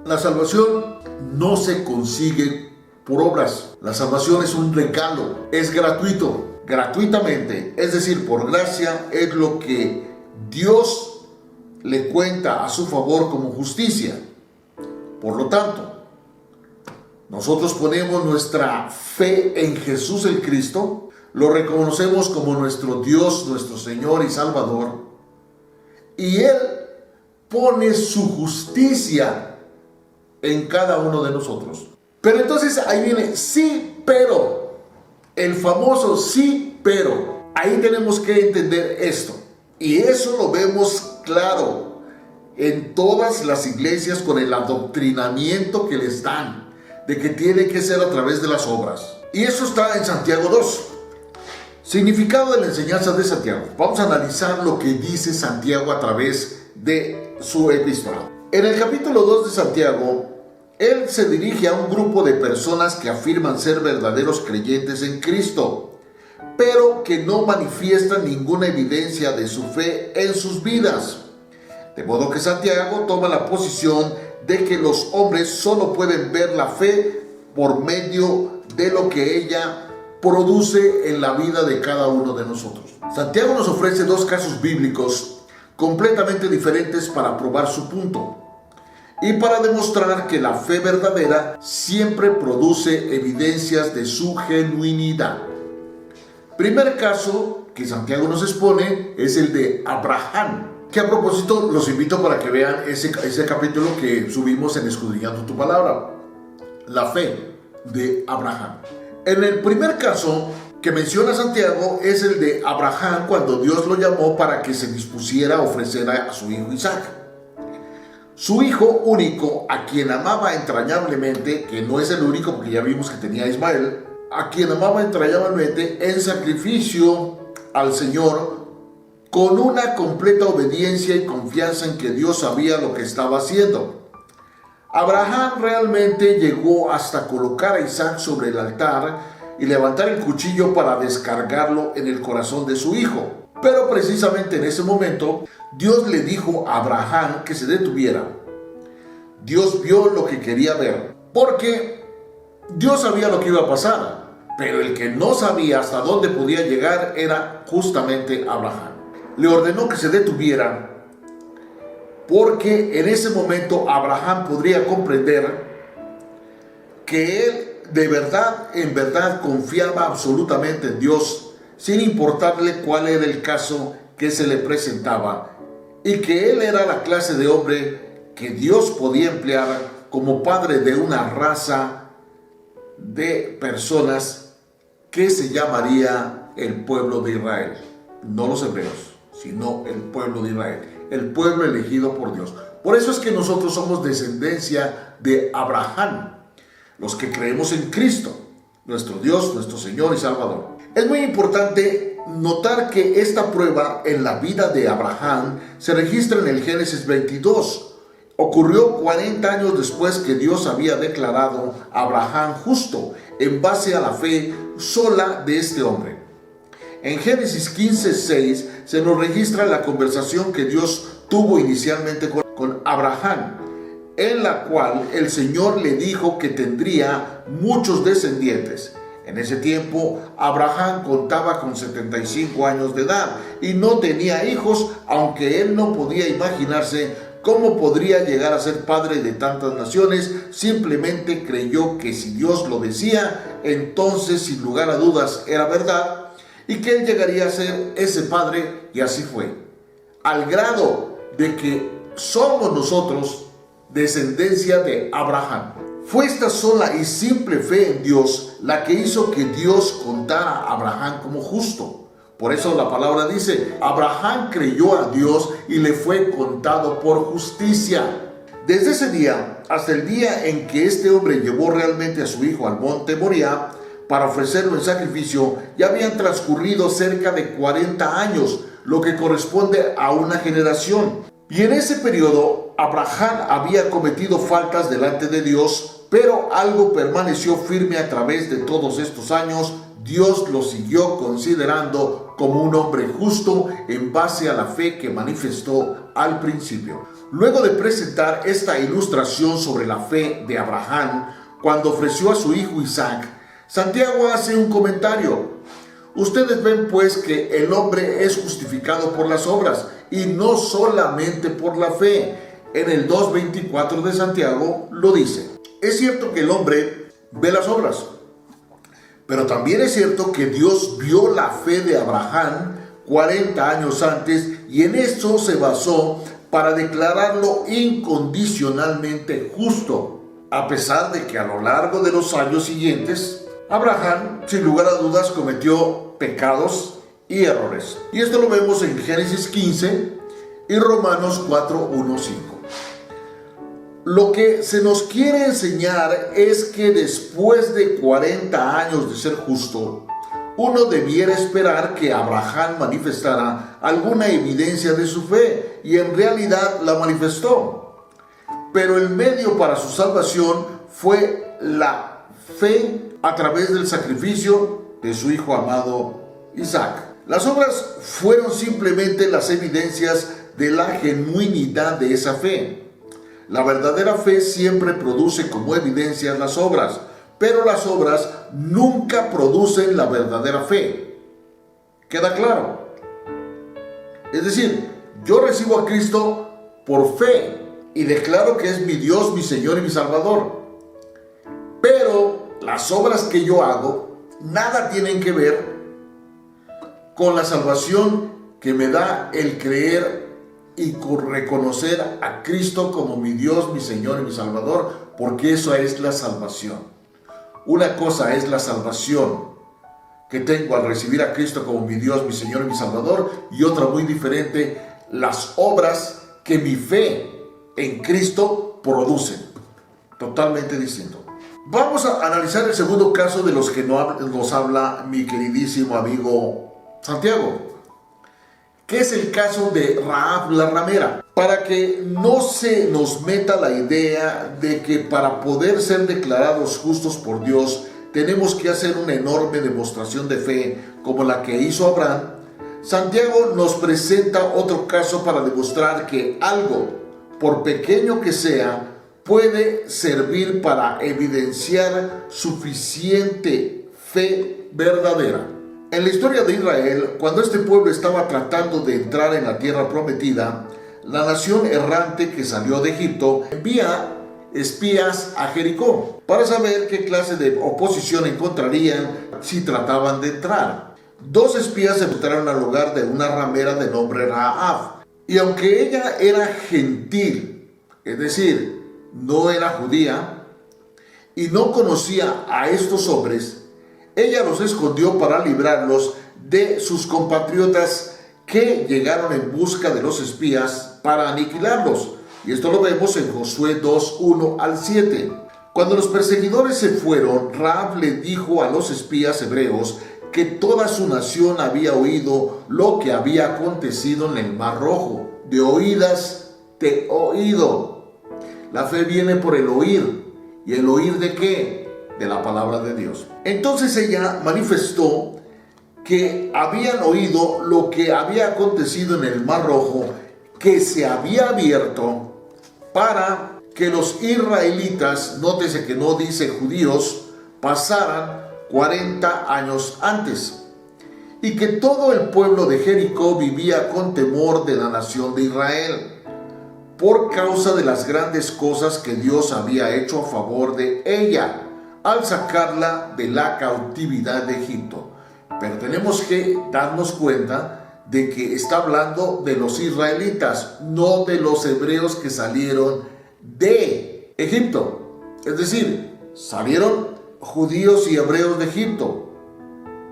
La salvación no se consigue por obras. La salvación es un regalo, es gratuito, gratuitamente, es decir, por gracia, es lo que Dios le cuenta a su favor como justicia. Por lo tanto, nosotros ponemos nuestra fe en Jesús el Cristo, lo reconocemos como nuestro Dios, nuestro Señor y Salvador, y Él pone su justicia en cada uno de nosotros. Pero entonces ahí viene sí, pero, el famoso sí, pero. Ahí tenemos que entender esto, y eso lo vemos claro en todas las iglesias con el adoctrinamiento que les dan, de que tiene que ser a través de las obras. Y eso está en Santiago 2. Significado de la enseñanza de Santiago. Vamos a analizar lo que dice Santiago a través de su epístola. En el capítulo 2 de Santiago, él se dirige a un grupo de personas que afirman ser verdaderos creyentes en Cristo, pero que no manifiestan ninguna evidencia de su fe en sus vidas. De modo que Santiago toma la posición de que los hombres solo pueden ver la fe por medio de lo que ella produce en la vida de cada uno de nosotros. Santiago nos ofrece dos casos bíblicos completamente diferentes para probar su punto y para demostrar que la fe verdadera siempre produce evidencias de su genuinidad. Primer caso que Santiago nos expone es el de Abraham, que a propósito los invito para que vean ese capítulo que subimos en Escudriñando tu Palabra, la fe de Abraham. En el primer caso que menciona Santiago es el de Abraham cuando Dios lo llamó para que se dispusiera a ofrecer a su hijo Isaac. Su hijo único, a quien amaba entrañablemente, que no es el único porque ya vimos que tenía a Ismael, a quien amaba entrañablemente en sacrificio al Señor, con una completa obediencia y confianza en que Dios sabía lo que estaba haciendo. Abraham realmente llegó hasta colocar a Isaac sobre el altar y levantar el cuchillo para descargarlo en el corazón de su hijo. Pero precisamente en ese momento, Dios le dijo a Abraham que se detuviera. Dios vio lo que quería ver, porque Dios sabía lo que iba a pasar, pero el que no sabía hasta dónde podía llegar era justamente Abraham. Le ordenó que se detuviera, porque en ese momento Abraham podría comprender que él de verdad, en verdad confiaba absolutamente en Dios, sin importarle cuál era el caso que se le presentaba, y que él era la clase de hombre que Dios podía emplear como padre de una raza de personas que se llamaría el pueblo de Israel. No los hebreos, sino el pueblo de Israel, el pueblo elegido por Dios. Por eso es que nosotros somos descendencia de Abraham, los que creemos en Cristo, nuestro Dios, nuestro Señor y Salvador. Es muy importante notar que esta prueba en la vida de Abraham se registra en el Génesis 22. Ocurrió 40 años después que Dios había declarado a Abraham justo en base a la fe sola de este hombre. En Génesis 15:6 se nos registra la conversación que Dios tuvo inicialmente con Abraham, en la cual el Señor le dijo que tendría muchos descendientes. En ese tiempo, Abraham contaba con 75 años de edad y no tenía hijos, aunque él no podía imaginarse cómo podría llegar a ser padre de tantas naciones. Simplemente creyó que si Dios lo decía, entonces sin lugar a dudas era verdad, y que él llegaría a ser ese padre, y así fue. Al grado de que somos nosotros descendencia de Abraham. Fue esta sola y simple fe en Dios la que hizo que Dios contara a Abraham como justo. Por eso la palabra dice, Abraham creyó a Dios y le fue contado por justicia. Desde ese día hasta el día en que este hombre llevó realmente a su hijo al monte Moriah para ofrecerlo en sacrificio, ya habían transcurrido cerca de 40 años, lo que corresponde a una generación. Y en ese periodo, Abraham había cometido faltas delante de Dios, pero algo permaneció firme a través de todos estos años: Dios lo siguió considerando como un hombre justo en base a la fe que manifestó al principio. Luego de presentar esta ilustración sobre la fe de Abraham, cuando ofreció a su hijo Isaac, Santiago hace un comentario. Ustedes ven pues que el hombre es justificado por las obras y no solamente por la fe. En el 2:24 de Santiago lo dice. Es cierto que el hombre ve las obras, pero también es cierto que Dios vio la fe de Abraham 40 años antes y en eso se basó para declararlo incondicionalmente justo, a pesar de que a lo largo de los años siguientes, Abraham, sin lugar a dudas, cometió pecados y errores. Y esto lo vemos en Génesis 15 y Romanos 4:1-5. Lo que se nos quiere enseñar es que después de 40 años de ser justo, uno debiera esperar que Abraham manifestara alguna evidencia de su fe, y en realidad la manifestó. Pero el medio para su salvación fue la fe a través del sacrificio de su hijo amado Isaac. Las obras fueron simplemente las evidencias de la genuinidad de esa fe. La verdadera fe siempre produce como evidencias las obras, pero las obras nunca producen la verdadera fe. ¿Queda claro? Es decir, yo recibo a Cristo por fe y declaro que es mi Dios, mi Señor y mi Salvador. Pero las obras que yo hago nada tienen que ver con la salvación que me da el creer y reconocer a Cristo como mi Dios, mi Señor y mi Salvador, porque eso es la salvación. Una cosa es la salvación que tengo al recibir a Cristo como mi Dios, mi Señor y mi Salvador, y otra muy diferente, las obras que mi fe en Cristo producen. Totalmente distinto. Vamos a analizar el segundo caso de los que nos habla mi queridísimo amigo Santiago, que es el caso de Rahab la ramera, para que no se nos meta la idea de que para poder ser declarados justos por Dios tenemos que hacer una enorme demostración de fe como la que hizo Abraham. Santiago nos presenta otro caso para demostrar que algo, por pequeño que sea, puede servir para evidenciar suficiente fe verdadera. En la historia de Israel, cuando este pueblo estaba tratando de entrar en la tierra prometida, la nación errante que salió de Egipto envía espías a Jericó para saber qué clase de oposición encontrarían si trataban de entrar. 2 espías se encontraron al lugar de una ramera de nombre Rahab, y aunque ella era gentil, es decir, no era judía y no conocía a estos hombres, ella los escondió para librarlos de sus compatriotas que llegaron en busca de los espías para aniquilarlos. Y esto lo vemos en Josué 2:1-7. Cuando los perseguidores se fueron, Rahab le dijo a los espías hebreos que toda su nación había oído lo que había acontecido en el Mar Rojo. De oídas te he oído. La fe viene por el oír. ¿Y el oír de qué? De la palabra de Dios. Entonces ella manifestó que habían oído lo que había acontecido en el Mar Rojo, que se había abierto para que los israelitas, nótese que no dice judíos, pasaran 40 años antes, y que todo el pueblo de Jericó vivía con temor de la nación de Israel, por causa de las grandes cosas que Dios había hecho a favor de ella, al sacarla de la cautividad de Egipto. Pero tenemos que darnos cuenta de que está hablando de los israelitas, no de los hebreos que salieron de Egipto. Es decir, salieron judíos y hebreos de Egipto,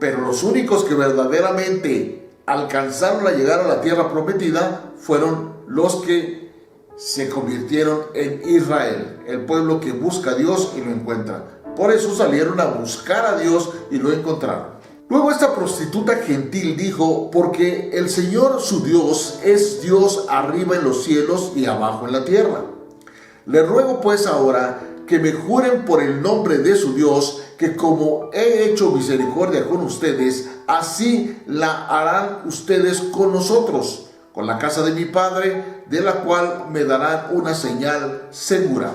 pero los únicos que verdaderamente alcanzaron a llegar a la tierra prometida fueron los que se convirtieron en Israel, el pueblo que busca a Dios y lo encuentra. Por eso salieron a buscar a Dios y lo encontraron. Luego esta prostituta gentil dijo: porque el Señor su Dios es Dios arriba en los cielos y abajo en la tierra. Le ruego pues ahora que me juren por el nombre de su Dios que como he hecho misericordia con ustedes, así la harán ustedes con nosotros, con la casa de mi Padre, de la cual me darán una señal segura.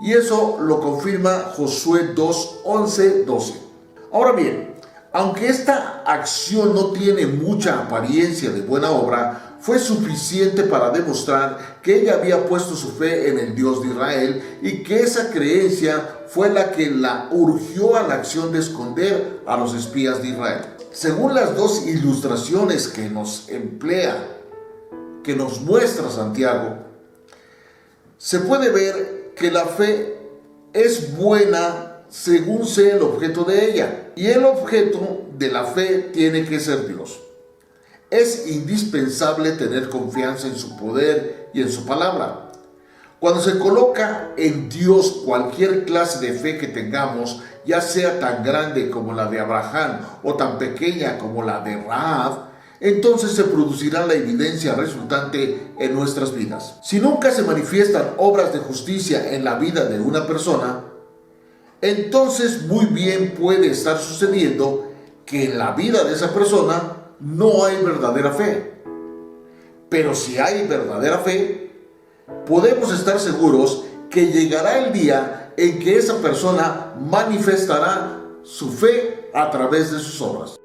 Y eso lo confirma Josué 2, 11, 12. Ahora bien, aunque esta acción no tiene mucha apariencia de buena obra, fue suficiente para demostrar que ella había puesto su fe en el Dios de Israel y que esa creencia fue la que la urgió a la acción de esconder a los espías de Israel. Según las dos ilustraciones que nos muestra Santiago, se puede ver que la fe es buena según sea el objeto de ella, y el objeto de la fe tiene que ser Dios. Es indispensable tener confianza en su poder y en su palabra. Cuando se coloca en Dios cualquier clase de fe que tengamos, ya sea tan grande como la de Abraham o tan pequeña como la de Rahab, entonces se producirá la evidencia resultante en nuestras vidas. Si nunca se manifiestan obras de justicia en la vida de una persona, entonces muy bien puede estar sucediendo que en la vida de esa persona no hay verdadera fe. Pero si hay verdadera fe, podemos estar seguros que llegará el día en que esa persona manifestará su fe a través de sus obras.